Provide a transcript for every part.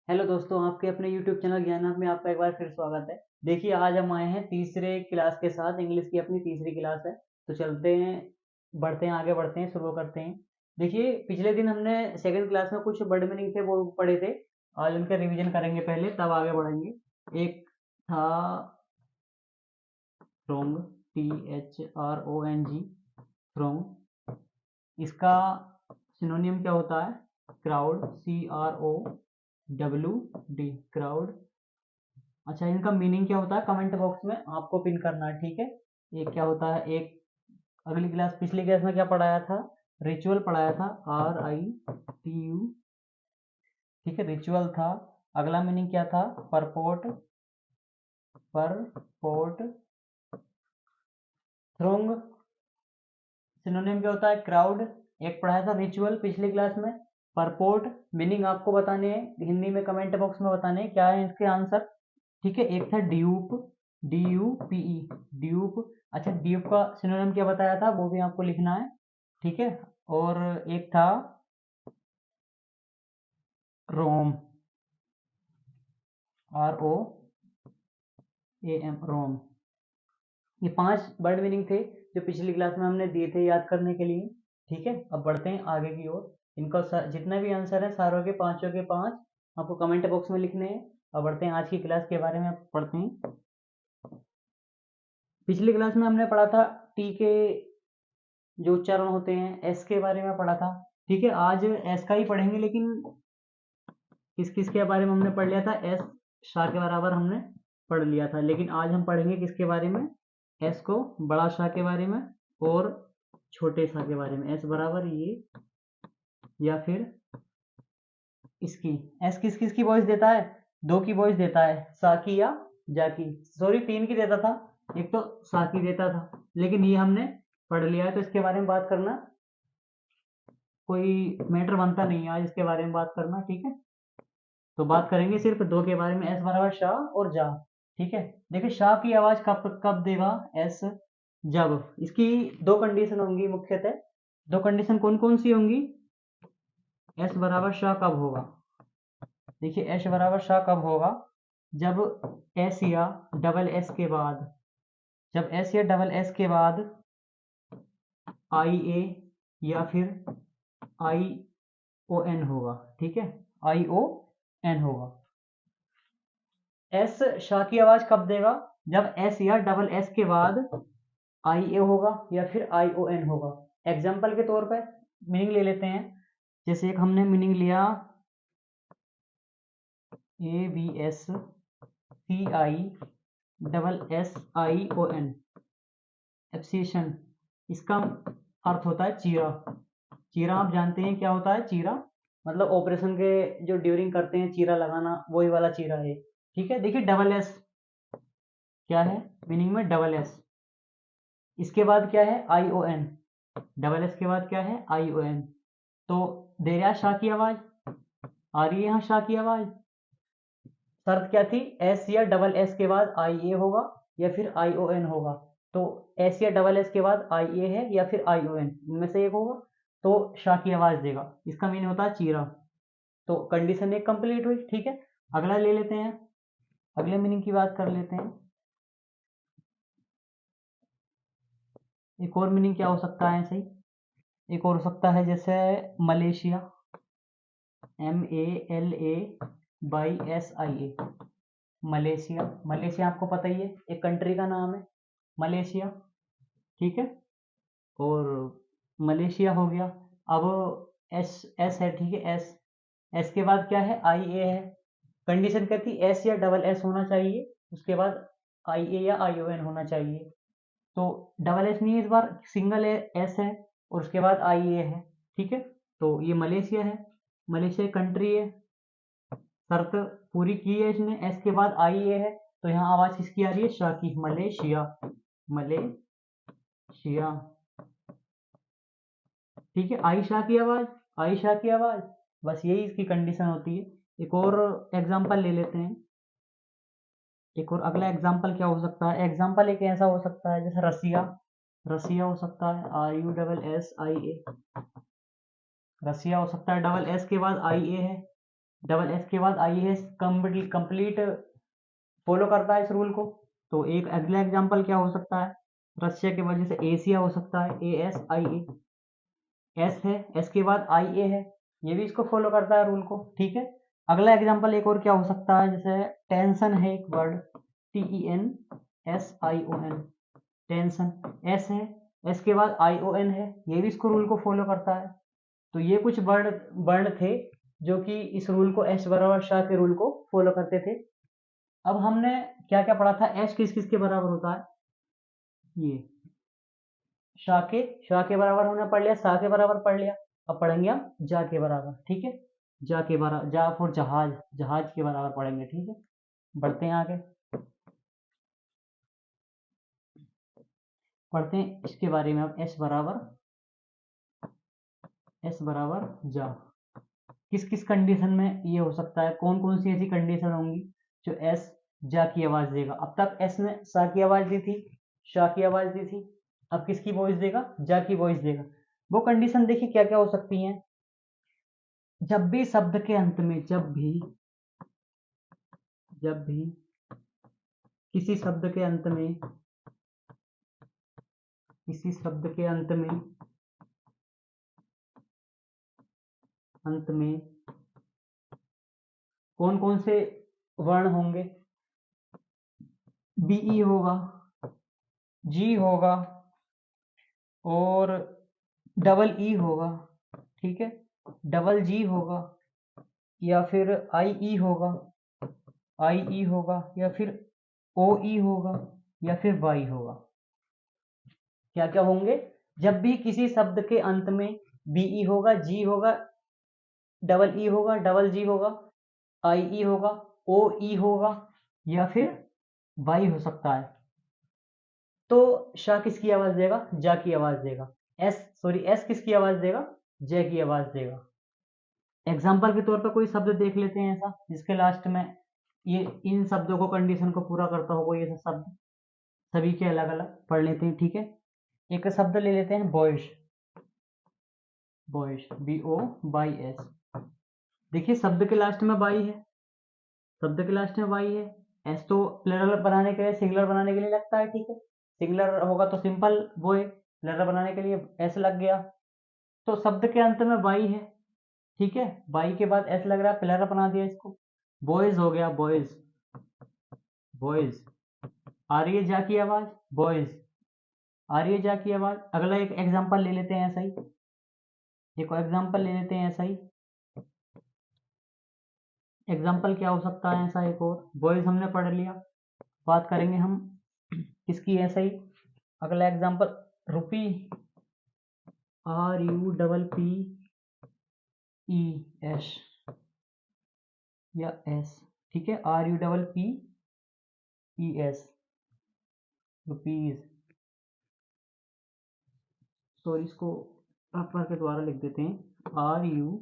Hello दोस्तों, आपके अपने YouTube चैनल ज्ञानार्थ में आपका एक बार फिर स्वागत है। देखिए, आज हम आए हैं तीसरे क्लास के साथ। इंग्लिश की अपनी तीसरी क्लास है। तो चलते हैं, बढ़ते हैं, आगे बढ़ते हैं, शुरू करते हैं। देखिए, पिछले दिन हमने सेकंड क्लास में कुछ वर्ड मीनिंग थे वो पढ़े थे। आज उनका रिवीजन करेंगे पहले, तब आगे बढ़ेंगे। एक था थ्रोंग, THRONG, थ्रोंग। इसका सिनोनियम क्या होता है? Crowd, CROWD, crowd. अच्छा, इनका मीनिंग क्या होता है कमेंट बॉक्स में आपको पिन करना है, ठीक है। एक क्या होता है, एक अगली क्लास, पिछली क्लास में क्या पढ़ाया था? रिचुअल पढ़ाया था, RITU, ठीक है, रिचुअल था। अगला मीनिंग क्या था? Purport, purport. थ्रोंग, सिनोनिम क्या होता है? क्राउड। एक पढ़ाया था रिचुअल पिछली क्लास में। परपोर्ट, मीनिंग आपको बताने हैं, हिंदी में कमेंट बॉक्स में बताने हैं क्या है इसके आंसर, ठीक है। एक था ड्यूप, DUPE, ड्यूप। अच्छा, ड्यूप का सिनोनिम क्या बताया था वो भी आपको लिखना है, ठीक है। और एक था रोम, ROAM, रोम। ये 5 वर्ड मीनिंग थे जो पिछली क्लास में हमने दिए थे याद करने के लिए, ठीक है। अब बढ़ते हैं आगे की ओर। इनका जितना भी आंसर है सारों के पांचों के पांच आपको कमेंट बॉक्स में लिखने हैं। अब बढ़ते हैं आज की क्लास के बारे में पढ़ते हैं। पिछली क्लास में हमने पढ़ा था टी के जो उच्चारण होते हैं, एस के बारे में पढ़ा था, ठीक है। आज एस का ही पढ़ेंगे, लेकिन किस किस के बारे में हमने पढ़ लिया था? एस शाह के बराबर हमने पढ़ लिया था, लेकिन आज हम पढ़ेंगे किसके बारे में? एस को बड़ा शाह के बारे में और छोटे शाह के बारे में। एस बराबर ये, या फिर इसकी। एस किस किस की वॉइस देता है? 2 की वॉइस देता है, सा की या जा की। सॉरी, 3 की देता था, एक तो सा की देता था, लेकिन ये हमने पढ़ लिया है, तो इसके बारे में बात करना कोई मैटर बनता नहीं है आज इसके बारे में बात करना, ठीक है। तो बात करेंगे सिर्फ 2 के बारे में, एस बराबर शाह और जा, ठीक है। देखिए, शाह की आवाज कब कब देगा एस? जब इसकी 2 कंडीशन होंगी मुख्यतः। 2 कंडीशन कौन कौन सी होंगी? एस बराबर शाह कब होगा? देखिए, एस बराबर शाह कब होगा? जब एस या डबल एस के बाद, जब एस या डबल एस के बाद IA या फिर ION होगा, ठीक है। ION होगा। एस शाह की आवाज कब देगा? जब एस या डबल एस के बाद IA होगा या फिर ION होगा। एग्जाम्पल के तौर पर मीनिंग ले लेते हैं। जैसे एक हमने मीनिंग लिया ABSCISSION, एब्सिएशन। इसका अर्थ होता है चीरा। चीरा आप जानते हैं क्या होता है? चीरा मतलब ऑपरेशन के जो ड्यूरिंग करते हैं चीरा लगाना, वही वाला चीरा है, ठीक है। देखिए, डबल एस क्या है मीनिंग में? Double S. इसके बाद क्या है? ION। डबल एस के बाद क्या है? ION। तो दे रहा शाह की आवाज, आ रही है यहाँ शाह की आवाज। शर्त क्या थी? एस या डबल एस के बाद IA होगा या फिर ION होगा। तो एस या डबल एस के बाद IA है या फिर ION, इनमें से एक होगा, तो शाह की आवाज देगा। इसका मीन होता है चीरा। तो कंडीशन एक कंप्लीट हुई, ठीक है। अगला ले लेते हैं, अगले मीनिंग की बात कर लेते हैं। एक और मीनिंग क्या हो सकता है ऐसे ही? एक और हो सकता है जैसे मलेशिया, MALAYSIA, मलेशिया। मलेशिया आपको पता ही है, एक कंट्री का नाम है मलेशिया, ठीक है। और मलेशिया हो गया। अब एस, एस है, ठीक है। एस, एस के बाद क्या है? IA है। कंडीशन क्या थी? एस या डबल एस होना चाहिए, उसके बाद IA या ION होना चाहिए। तो डबल एस नहीं है इस बार, सिंगल एस है और उसके बाद IA है, ठीक है। तो ये मलेशिया है, मलेशिया कंट्री है। शर्त पूरी की है इसने, एस के बाद IA है, तो यहाँ आवाज किसकी आ रही है? शाह की। मलेशिया, मलेशिया, ठीक है। आई शाह की आवाज, आई शाह की आवाज, बस यही इसकी कंडीशन होती है। एक और एग्जांपल ले लेते हैं। एक और अगला एग्जांपल क्या हो सकता है? एग्जांपल एक ऐसा हो सकता है जैसे रसिया, रसिया हो सकता है, RUSSIA, रसिया हो सकता है, डबल एस के बाद IA है, डबल एस के बाद आई एस कंप्लीट फॉलो करता है इस रूल को। तो एक अगला एग्जांपल क्या हो सकता है, रशिया के बाद जैसे एशिया हो सकता है, A S I A, S है, एस के बाद आई ए है, ये भी इसको फॉलो करता है रूल को, ठीक है। अगला एग्जांपल एक और क्या हो सकता है, जैसे टेंशन है एक word, T E N S I O N, tension, S है, एस के बाद आई ओ एन है, ये भी इसको रूल को फॉलो करता है। तो ये कुछ वर्ण थे जो कि इस रूल को, एस बराबर शाह के रूल को फॉलो करते थे। अब हमने क्या क्या पढ़ा था, एस किस किस के बराबर होता है, ये शाह के बराबर हमने पढ़ लिया, शाह के बराबर पढ़ लिया। अब पढ़ेंगे हम जा के बराबर, ठीक है। जा के बराबर, जा फॉर जहाज, जहाज के बराबर पढ़ेंगे, ठीक है। बढ़ते हैं आगे, पढ़ते हैं इसके बारे में। अब एस बराबर जा, किस किस कंडीशन में ये हो सकता है, कौन कौन सी ऐसी कंडीशन होंगी जो एस जा की आवाज देगा। अब तक एस ने सा की आवाज दी थी, शाह की आवाज दी थी, अब किसकी वॉइस देगा, जा की वॉइस देगा। वो कंडीशन देखिए क्या क्या हो सकती हैं। जब भी शब्द के अंत में, जब भी किसी शब्द के अंत में, किसी शब्द के अंत में कौन कौन से वर्ण होंगे, बीई होगा, जी होगा और डबल ई होगा, ठीक है, डबल जी होगा, या फिर आई ई होगा, या फिर ओ ई होगा, या फिर वाई होगा। क्या क्या होंगे, जब भी किसी शब्द के अंत में बीई होगा, जी होगा, डबल ई होगा, डबल जी होगा, आई ई होगा, ओ ई होगा, या फिर वाई हो सकता है, तो शाह किसकी आवाज देगा, जा की आवाज देगा। एस किसकी आवाज देगा, जय की आवाज देगा। एग्जाम्पल के तौर पर कोई शब्द देख लेते हैं ऐसा जिसके लास्ट में ये इन शब्दों को, कंडीशन को पूरा करता हो कोई ऐसा शब्द, सभी के अलग अलग पढ़ लेते हैं, ठीक है। एक शब्द ले लेते हैं boys, boys B O Y S, देखिए शब्द के लास्ट में बाई है, शब्द के लास्ट में बाई है, एस तो प्लरल बनाने के लिए, सिंगुलर बनाने के लिए लगता है, ठीक है। सिंगुलर होगा तो सिंपल बॉय, प्लरल बनाने के लिए एस लग गया, तो शब्द के अंत में बाई है, ठीक है। बाई के बाद एस लग रहा है, प्लरल बना दिया इसको, बॉयज हो गया, बॉयज, बॉयज। आ रही है जा की आवाज, बॉयज, आ रही है जा की आवाज। अगला एक एग्जांपल ले लेते हैं ऐसा ही, एक एग्जांपल ले लेते हैं ऐसा ही। एग्जाम्पल क्या हो सकता है ऐसा, एक और बॉयज हमने पढ़ लिया, बात करेंगे हम किसकी, ऐसा ही अगला example, rupee, R U double P E S, S एस, ठीक है, R U double P E S, rupees. तो इसको आप के द्वारा लिख देते हैं, R U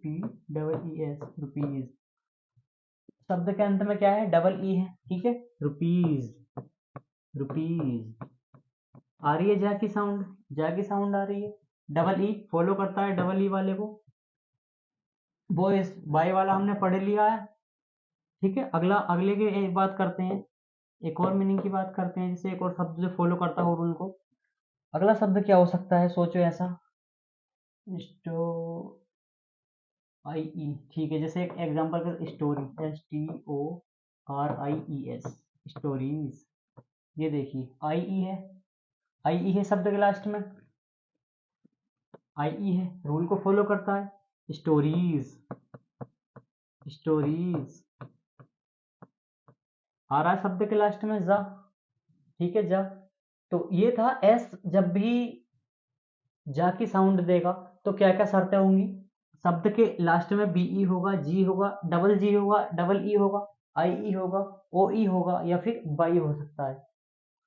P double E S, rupees. शब्द के अंत में क्या है, डबल ई है, ठीक है, रुपीज, रुपीज। आ रही है जा की साउंड, जा की साउंड आ रही है, डबल ई फॉलो करता है डबल ई वाले को। बॉयज, बाय वाला हमने पढ़ लिया है, ठीक है। अगले की एक बात करते हैं, एक और मीनिंग की बात करते हैं, जैसे एक और शब्द जो फॉलो करता हो उनको। अगला शब्द क्या हो सकता है, सोचो ऐसा, स्टो आई ई, ठीक है, जैसे एक एग्जांपल कर, story, S T O R I E S, stories. ये देखिए आई ई है, आई ई है शब्द के लास्ट में, आई ई है, रूल को फॉलो करता है, स्टोरीज, स्टोरीज। आ रहा है शब्द के लास्ट में जा, ठीक है, जा। तो ये था एस जब भी जा की साउंड देगा तो क्या क्या शर्तें होंगी, शब्द के लास्ट में बीई होगा, जी होगा, डबल जी होगा, डबल ई होगा, आई ई होगा, ओ ई होगा, या फिर वाई हो सकता है।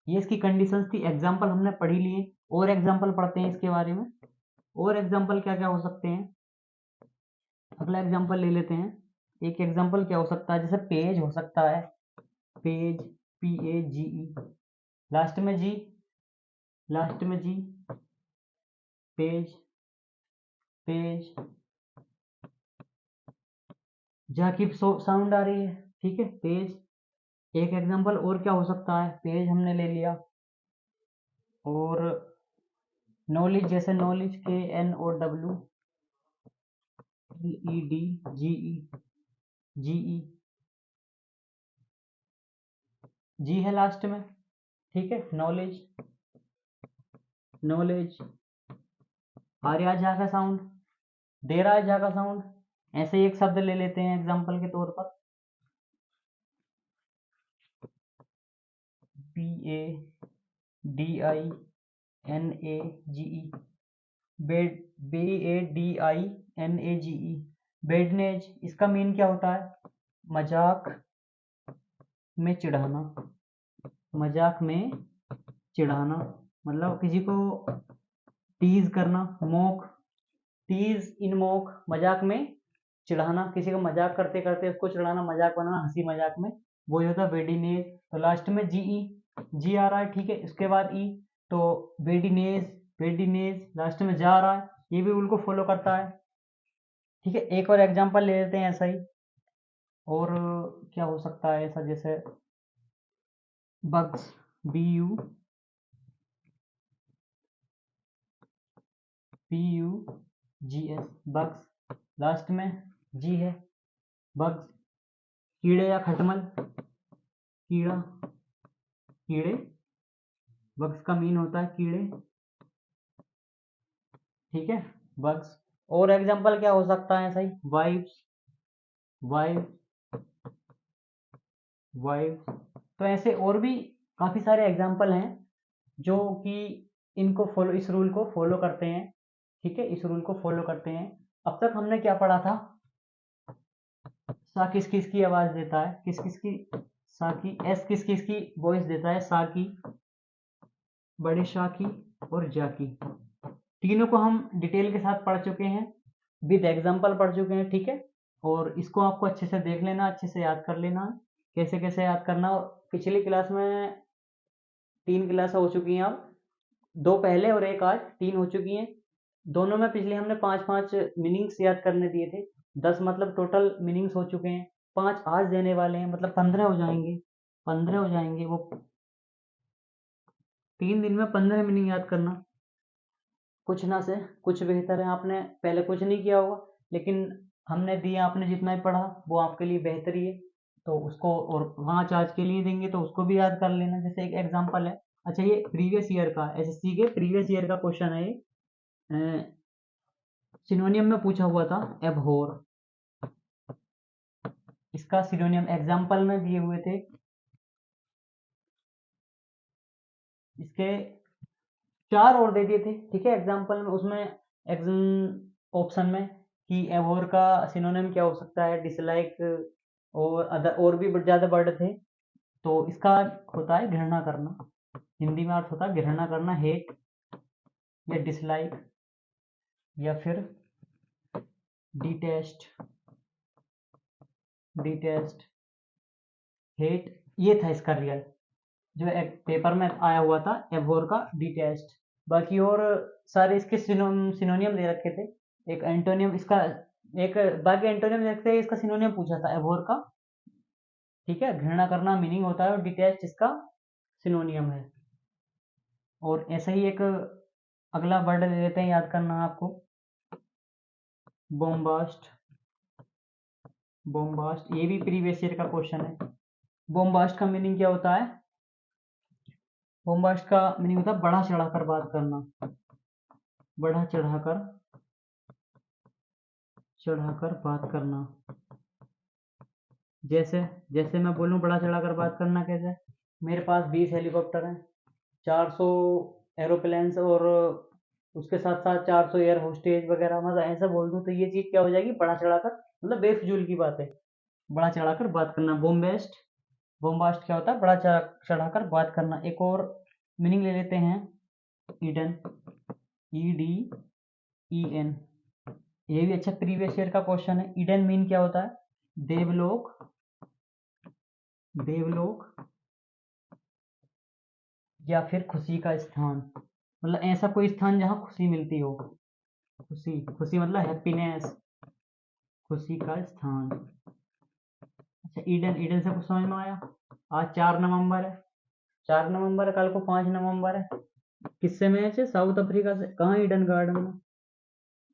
ये इसकी कंडीशंस थी, एग्जाम्पल हमने पढ़ी लिए। और एग्जाम्पल पढ़ते हैं इसके बारे में, और एग्जाम्पल क्या क्या हो सकते हैं। अगला एग्जाम्पल ले लेते हैं, एक एग्जाम्पल क्या हो सकता है, जैसे पेज हो सकता है, page, P A G E, last में जी, लास्ट में जी, पेज, पेज। जा की साउंड आ रही है, ठीक है। पेज, एक एग्जांपल और क्या हो सकता है, पेज हमने ले लिया। और नॉलेज, जैसे नॉलेज, KNOWLEDGE, जी है लास्ट में, ठीक है। नॉलेज, नॉलेज, आ रहा है जा का साउंड, दे रहा है जा का साउंड। ऐसे ही एक शब्द ले लेते हैं एग्जांपल के तौर पर, BADINAGE, बेड, BADINAGE, बेडनेज। इसका मीन क्या होता है, मजाक में चिढ़ाना, मजाक में चिढ़ाना, मतलब किसी को टीज करना, मोक, टीज इन मोक, मजाक में चिढ़ाना, किसी को मजाक करते करते उसको चिढ़ाना, मजाक बनाना, हंसी मजाक में, वो होता है बेडीनेज। तो लास्ट में जीई, जी आ रहा है, ठीक है। इसके बाद ई, तो बेडीनेज, बेडीनेज, लास्ट में जा आ रहा है, ये भी रूल को फॉलो करता है, ठीक है। एक और एग्जांपल ले लेते हैं ऐसा ही। और क्या हो सकता है ऐसा, जैसे बग्स, BUGS, बग्स, लास्ट में जी है, बग्स। कीड़े या खटमल, कीड़ा, कीड़े, बग्स का मीन होता है कीड़े, ठीक है, बग्स। और एग्जांपल क्या हो सकता है, सही, वाइब्स, वाइब, वाइब। तो ऐसे और भी काफी सारे एग्जांपल हैं जो कि इनको फॉलो, इस रूल को फॉलो करते हैं, ठीक है, इस रूल को फॉलो करते हैं। अब तक हमने क्या पढ़ा था, सा किस किस की आवाज देता है, किस किस की, सा की। एस किस किस की वॉइस देता है, सा की, बड़े शाह की और जा की। तीनों को हम डिटेल के साथ पढ़ चुके हैं, विद एग्जांपल पढ़ चुके हैं, ठीक है। और इसको आपको अच्छे से देख लेना, अच्छे से याद कर लेना, कैसे कैसे याद करना। पिछली क्लास में 3 क्लास हो चुकी हैं, अब 2 पहले और 1 आज, 3 हो चुकी हैं। दोनों में पिछले हमने 5-5 मीनिंग्स याद करने दिए थे, 10 मतलब टोटल मीनिंग्स हो चुके हैं। 5 आज देने वाले हैं, मतलब 15 हो जाएंगे, 15 हो जाएंगे। वो 3 दिन में 15 मीनिंग याद करना, कुछ ना से कुछ बेहतर है। आपने पहले कुछ नहीं किया होगा, लेकिन हमने दिया, आपने जितना ही पढ़ा वो आपके लिए बेहतर ही है, तो उसको, और 5 आज के लिए देंगे तो उसको भी याद कर लेना। जैसे एक एग्जांपल है, अच्छा ये प्रीवियस ईयर का, एसएससी के प्रीवियस ईयर का क्वेश्चन है ये, सिनोनियम में पूछा हुआ था, एबहोर। इसका सिनोनियम एग्जांपल में दिए हुए थे, इसके 4 और दे दिए थे, ठीक है, एग्जांपल में। उसमें ऑप्शन में कि एबहोर का सिनोनिम क्या हो सकता है, डिसलाइक, और अदर और भी ज्यादा वर्ड थे। तो इसका होता है घृणा करना, हिंदी में अर्थ होता है घृणा करना, हेट या डिसलाइक, या फिर डिटेस्ट, डिटेस्ट, हेट। ये था इसका रियल, जो एक पेपर में आया हुआ था, एबोर का डिटेस्ट। बाकी और सारे इसके सिनोनियम दे रखे थे, एक एंटोनियम इसका, एक बाकी एंटोनियम दे रखे थे, इसका सिनोनियम पूछा था एबोर का, ठीक है। घृणा करना मीनिंग होता है और डिटेस्ट इसका सिनोनियम है। और ऐसे ही एक अगला वर्ड दे देते हैं, याद करना आपको, बोम्बास्ट, बोम्बास्ट। ये भी प्रीवियस ईयर का क्वेश्चन है। बोम्बास्ट का मीनिंग क्या होता है, बोम्बास्ट का मीनिंग होता है बढ़ा चढ़ाकर बात करना, बढ़ा चढ़ाकर, चढ़ाकर बात करना। जैसे, जैसे मैं बोलूं बड़ा चढ़ाकर बात करना, कैसे, मेरे पास 20 हेलीकॉप्टर हैं, 400 एरोप्लेन्स, और उसके साथ साथ 400 एयर होस्टेज वगैरह, मतलब ऐसा बोल दूं तो ये चीज क्या हो जाएगी, बड़ा चढ़ाकर, मतलब बेफिजूल की बात है, बड़ा चढ़ाकर बात करना। बोम्बेस्ट, बोम्बास्ट क्या होता है, बड़ा चढ़ाकर बात करना। एक और मीनिंग ले लेते हैं, ईडन, EDEN। ये भी अच्छा प्रीवियस ईयर का क्वेश्चन है। ईडन मीन क्या होता है, देवलोक, देवलोक, या फिर खुशी का स्थान, मतलब ऐसा कोई स्थान जहाँ खुशी मिलती हो, खुशी, खुशी मतलब हैप्पीनेस, खुशी का स्थान। ईडन, ईडन से कुछ समझ में आया? आज 4 नवंबर है, 4 नवंबर है, कल को 5 नवंबर है। किससे मैच है? साउथ अफ्रीका से। कहाँ? ईडन गार्डन में।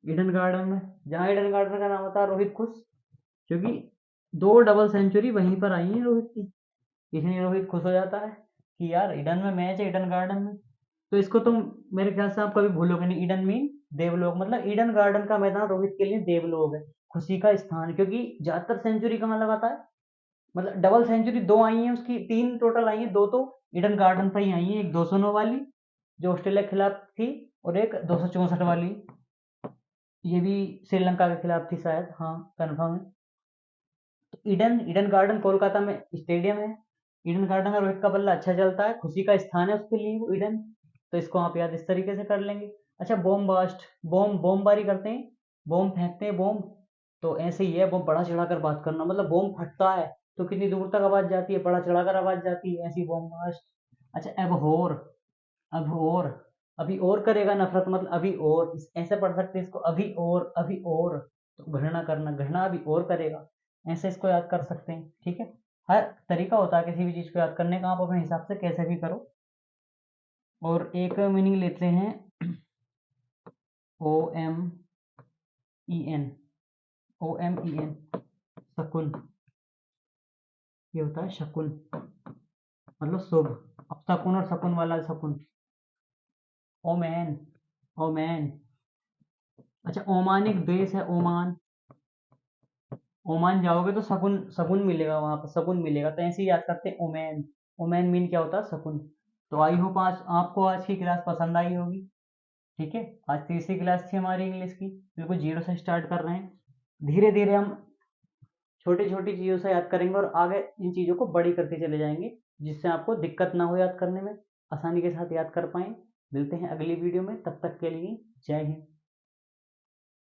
ईडन गार्डन में, जहाँ ईडन गार्डन का नाम होता है रोहित खुश, क्योंकि 2 डबल सेंचुरी वहीं पर आई है रोहित की, इसलिए रोहित खुश हो जाता है कि यार ईडन में मैच है, ईडन गार्डन में। तो इसको तुम मेरे ख्याल से आप कभी भूलोगे नहीं। ईडन मीन देवलोक, मतलब ईडन गार्डन का मैदान रोहित के लिए देवलोक है, खुशी का स्थान, क्योंकि ज्यादातर सेंचुरी कहाँ लगाता है, मतलब डबल सेंचुरी 2 आई है उसकी, 3 टोटल आई है, 2 तो ईडन गार्डन पर ही आई है, एक 209 वाली जो ऑस्ट्रेलिया के खिलाफ थी, और एक 264 वाली, ये भी श्रीलंका के खिलाफ थी शायद, हाँ कंफर्म है। तो ईडन, ईडन गार्डन कोलकाता में स्टेडियम है। ईडन गार्डन में रोहित का बल्ला अच्छा चलता है, खुशी का स्थान है उसके लिए वो ईडन। तो इसको आप याद इस तरीके से कर लेंगे। अच्छा, बॉम्ब बास्ट, बॉम्बारी करते हैं, बॉम्ब फेंकते हैं, बॉम्ब। तो ऐसे ही है, बॉम्ब बढ़ा चढ़ा कर बात करना, मतलब बॉम्ब फटता है तो कितनी दूर तक आवाज जाती है, बढ़ा चढ़ा कर आवाज जाती है, ऐसी बॉम्ब बास्ट। अच्छा, एबहोर, अब और, अभी और करेगा नफरत, मतलब अभी और, ऐसे पढ़ सकते हैं इसको, अभी और, अभी और। तो घृणा करना, घृणा अभी और करेगा, ऐसे इसको याद कर सकते हैं। ठीक है, हर तरीका होता है किसी भी चीज को याद करने का, आप अपने हिसाब से कैसे भी करो। और एक मीनिंग लेते हैं, OMEN, OMEN, शकुन, ये होता है शकुन, मतलब शुभ। अब शकुन और शकुन वाला शकुन, ओमैन, ओमैन। अच्छा, ओमानिक देश है ओमान, ओमान जाओगे तो शकुन, शकुन मिलेगा, वहां पर शकुन मिलेगा, तो ऐसे ही याद करते हैं ओमैन। ओमैन मीन क्या होता है? शकुन। तो आई होप आज आपको आज की क्लास पसंद आई होगी। ठीक है, आज तीसरी क्लास थी हमारी इंग्लिश की, बिल्कुल जीरो से स्टार्ट कर रहे हैं। धीरे धीरे हम छोटी छोटी चीज़ों से याद करेंगे और आगे इन चीज़ों को बड़ी करते चले जाएंगे, जिससे आपको दिक्कत ना हो याद करने में, आसानी के साथ याद कर पाएँ। मिलते हैं अगली वीडियो में, तब तक के लिए जय हिंद।